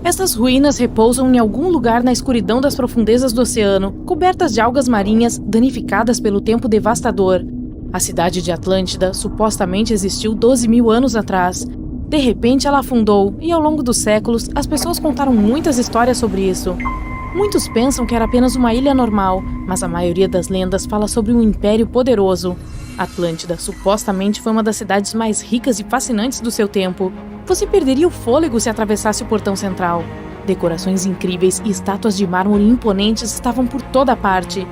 Essas ruínas repousam em algum lugar na escuridão das profundezas do oceano, cobertas de algas marinhas danificadas pelo tempo devastador. A cidade de Atlântida supostamente existiu 12.000 anos atrás. De repente ela afundou e ao longo dos séculos as pessoas contaram muitas histórias sobre isso. Muitos pensam que era apenas uma ilha normal, mas a maioria das lendas fala sobre um império poderoso. Atlântida supostamente foi uma das cidades mais ricas e fascinantes do seu tempo. Você perderia o fôlego se atravessasse o portão central. Decorações incríveis e estátuas de mármore imponentes estavam por toda parte.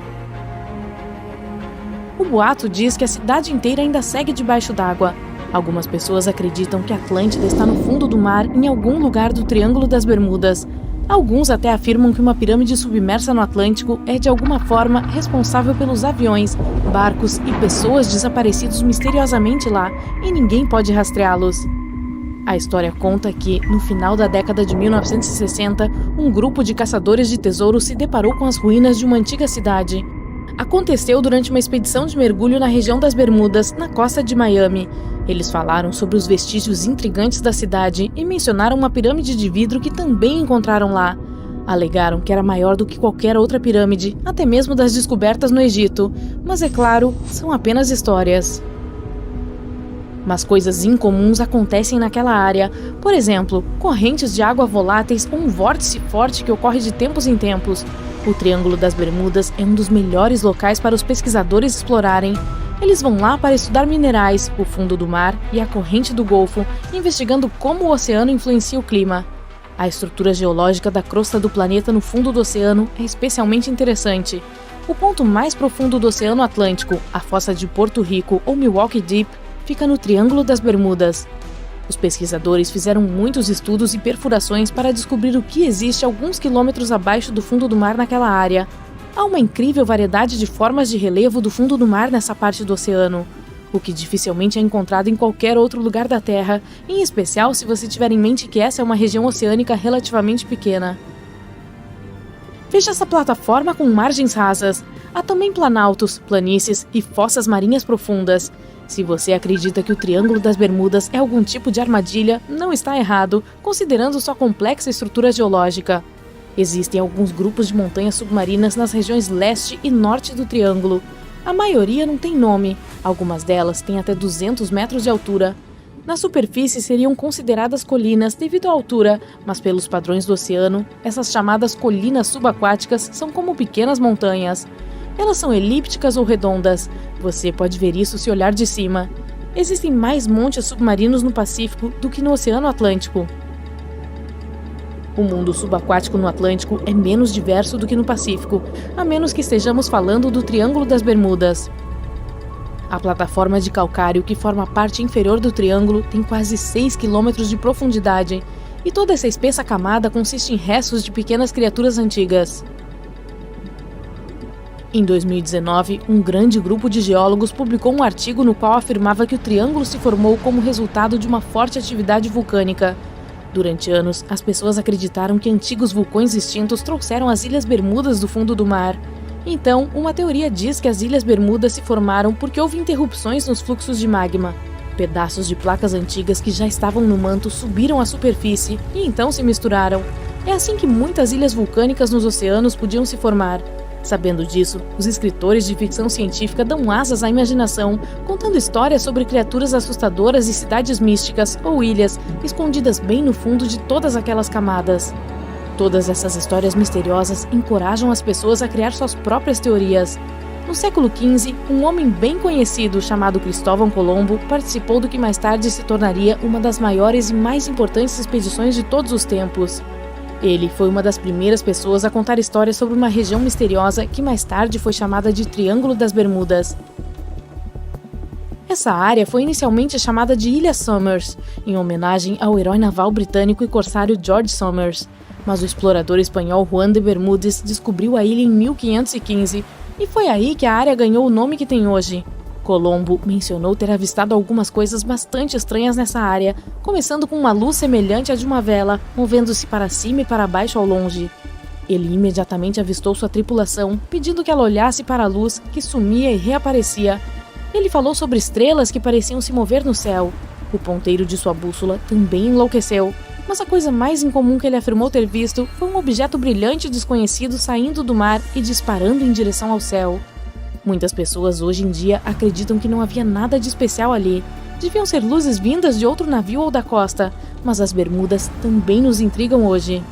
O boato diz que a cidade inteira ainda segue debaixo d'água. Algumas pessoas acreditam que Atlântida está no fundo do mar em algum lugar do Triângulo das Bermudas. Alguns até afirmam que uma pirâmide submersa no Atlântico é de alguma forma responsável pelos aviões, barcos e pessoas desaparecidos misteriosamente lá e ninguém pode rastreá-los. A história conta que, no final da década de 1960, um grupo de caçadores de tesouros se deparou com as ruínas de uma antiga cidade. Aconteceu durante uma expedição de mergulho na região das Bermudas, na costa de Miami. Eles falaram sobre os vestígios intrigantes da cidade e mencionaram uma pirâmide de vidro que também encontraram lá. Alegaram que era maior do que qualquer outra pirâmide, até mesmo das descobertas no Egito. Mas é claro, são apenas histórias. Mas coisas incomuns acontecem naquela área. Por exemplo, correntes de água voláteis ou um vórtice forte que ocorre de tempos em tempos. O Triângulo das Bermudas é um dos melhores locais para os pesquisadores explorarem. Eles vão lá para estudar minerais, o fundo do mar e a corrente do Golfo, investigando como o oceano influencia o clima. A estrutura geológica da crosta do planeta no fundo do oceano é especialmente interessante. O ponto mais profundo do Oceano Atlântico, a fossa de Porto Rico ou Milwaukee Deep, fica no Triângulo das Bermudas. Os pesquisadores fizeram muitos estudos e perfurações para descobrir o que existe alguns quilômetros abaixo do fundo do mar naquela área. Há uma incrível variedade de formas de relevo do fundo do mar nessa parte do oceano, o que dificilmente é encontrado em qualquer outro lugar da Terra, em especial se você tiver em mente que essa é uma região oceânica relativamente pequena. Veja essa plataforma com margens rasas. Há também planaltos, planícies e fossas marinhas profundas. Se você acredita que o Triângulo das Bermudas é algum tipo de armadilha, não está errado, considerando sua complexa estrutura geológica. Existem alguns grupos de montanhas submarinas nas regiões leste e norte do Triângulo. A maioria não tem nome, algumas delas têm até 200 metros de altura. Na superfície seriam consideradas colinas devido à altura, mas pelos padrões do oceano, essas chamadas colinas subaquáticas são como pequenas montanhas. Elas são elípticas ou redondas. Você pode ver isso se olhar de cima. Existem mais montes submarinos no Pacífico do que no Oceano Atlântico. O mundo subaquático no Atlântico é menos diverso do que no Pacífico, a menos que estejamos falando do Triângulo das Bermudas. A plataforma de calcário que forma a parte inferior do triângulo tem quase 6 km de profundidade, e toda essa espessa camada consiste em restos de pequenas criaturas antigas. Em 2019, um grande grupo de geólogos publicou um artigo no qual afirmava que o triângulo se formou como resultado de uma forte atividade vulcânica. Durante anos, as pessoas acreditaram que antigos vulcões extintos trouxeram as Ilhas Bermudas do fundo do mar. Então, uma teoria diz que as Ilhas Bermudas se formaram porque houve interrupções nos fluxos de magma. Pedaços de placas antigas que já estavam no manto subiram à superfície e então se misturaram. É assim que muitas ilhas vulcânicas nos oceanos podiam se formar. Sabendo disso, os escritores de ficção científica dão asas à imaginação, contando histórias sobre criaturas assustadoras e cidades místicas ou ilhas escondidas bem no fundo de todas aquelas camadas. Todas essas histórias misteriosas encorajam as pessoas a criar suas próprias teorias. No século XV, um homem bem conhecido chamado Cristóvão Colombo participou do que mais tarde se tornaria uma das maiores e mais importantes expedições de todos os tempos. Ele foi uma das primeiras pessoas a contar histórias sobre uma região misteriosa que mais tarde foi chamada de Triângulo das Bermudas. Essa área foi inicialmente chamada de Ilha Somers, em homenagem ao herói naval britânico e corsário George Somers, mas o explorador espanhol Juan de Bermúdez descobriu a ilha em 1515 e foi aí que a área ganhou o nome que tem hoje. Colombo mencionou ter avistado algumas coisas bastante estranhas nessa área, começando com uma luz semelhante à de uma vela, movendo-se para cima e para baixo ao longe. Ele imediatamente avistou sua tripulação, pedindo que ela olhasse para a luz, que sumia e reaparecia. Ele falou sobre estrelas que pareciam se mover no céu. O ponteiro de sua bússola também enlouqueceu. mas a coisa mais incomum que ele afirmou ter visto foi um objeto brilhante desconhecido saindo do mar e disparando em direção ao céu. Muitas pessoas hoje em dia acreditam que não havia nada de especial ali. Deviam ser luzes vindas de outro navio ou da costa, mas as Bermudas também nos intrigam hoje.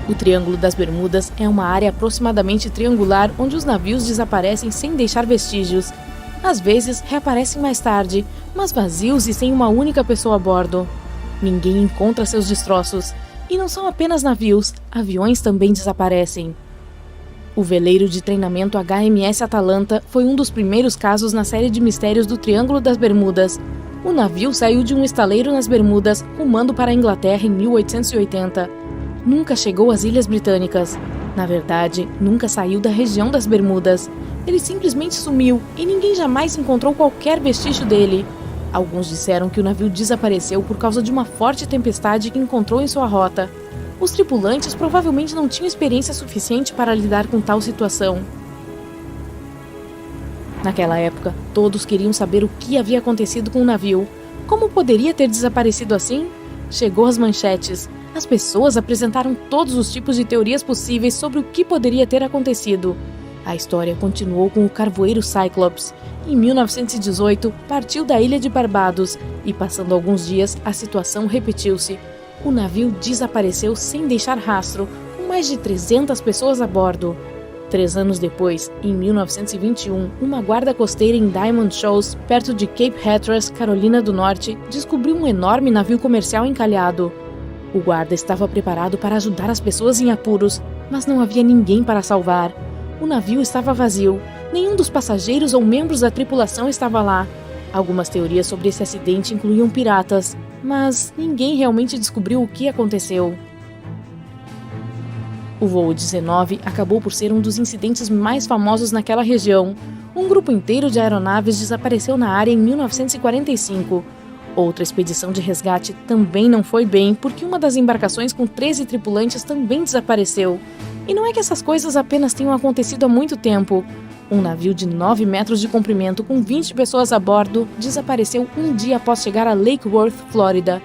O Triângulo das Bermudas é uma área aproximadamente triangular onde os navios desaparecem sem deixar vestígios. Às vezes, reaparecem mais tarde, mas vazios e sem uma única pessoa a bordo. Ninguém encontra seus destroços. E não são apenas navios, aviões também desaparecem. O veleiro de treinamento HMS Atalanta foi um dos primeiros casos na série de mistérios do Triângulo das Bermudas. O navio saiu de um estaleiro nas Bermudas, rumando para a Inglaterra em 1880. Nunca chegou às Ilhas Britânicas. Na verdade, nunca saiu da região das Bermudas. Ele simplesmente sumiu e ninguém jamais encontrou qualquer vestígio dele. Alguns disseram que o navio desapareceu por causa de uma forte tempestade que encontrou em sua rota. Os tripulantes provavelmente não tinham experiência suficiente para lidar com tal situação. Naquela época, todos queriam saber o que havia acontecido com o navio. Como poderia ter desaparecido assim? Chegou às manchetes. As pessoas apresentaram todos os tipos de teorias possíveis sobre o que poderia ter acontecido. A história continuou com o carvoeiro Cyclops. Em 1918, partiu da ilha de Barbados e, passando alguns dias, a situação repetiu-se. O navio desapareceu sem deixar rastro, com mais de 300 pessoas a bordo. 3 anos depois, em 1921, uma guarda costeira em Diamond Shoals, perto de Cape Hatteras, Carolina do Norte, descobriu um enorme navio comercial encalhado. O guarda estava preparado para ajudar as pessoas em apuros, mas não havia ninguém para salvar. O navio estava vazio. Nenhum dos passageiros ou membros da tripulação estava lá. Algumas teorias sobre esse acidente incluíam piratas, mas ninguém realmente descobriu o que aconteceu. O voo 19 acabou por ser um dos incidentes mais famosos naquela região. Um grupo inteiro de aeronaves desapareceu na área em 1945. Outra expedição de resgate também não foi bem, porque uma das embarcações com 13 tripulantes também desapareceu. E não é que essas coisas apenas tenham acontecido há muito tempo. Um navio de 9 metros de comprimento com 20 pessoas a bordo desapareceu um dia após chegar a Lake Worth, Flórida.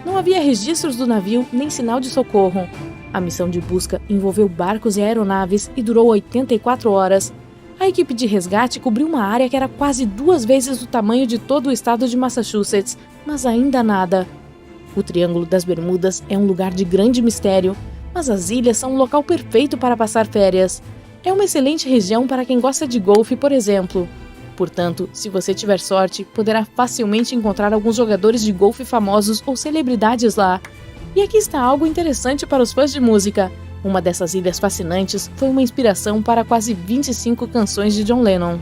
Não havia registros do navio nem sinal de socorro. A missão de busca envolveu barcos e aeronaves e durou 84 horas. A equipe de resgate cobriu uma área que era quase 2 vezes o tamanho de todo o estado de Massachusetts, mas ainda nada. O Triângulo das Bermudas é um lugar de grande mistério, mas as ilhas são um local perfeito para passar férias. É uma excelente região para quem gosta de golfe, por exemplo. Portanto, se você tiver sorte, poderá facilmente encontrar alguns jogadores de golfe famosos ou celebridades lá. E aqui está algo interessante para os fãs de música. Uma dessas ilhas fascinantes foi uma inspiração para quase 25 canções de John Lennon.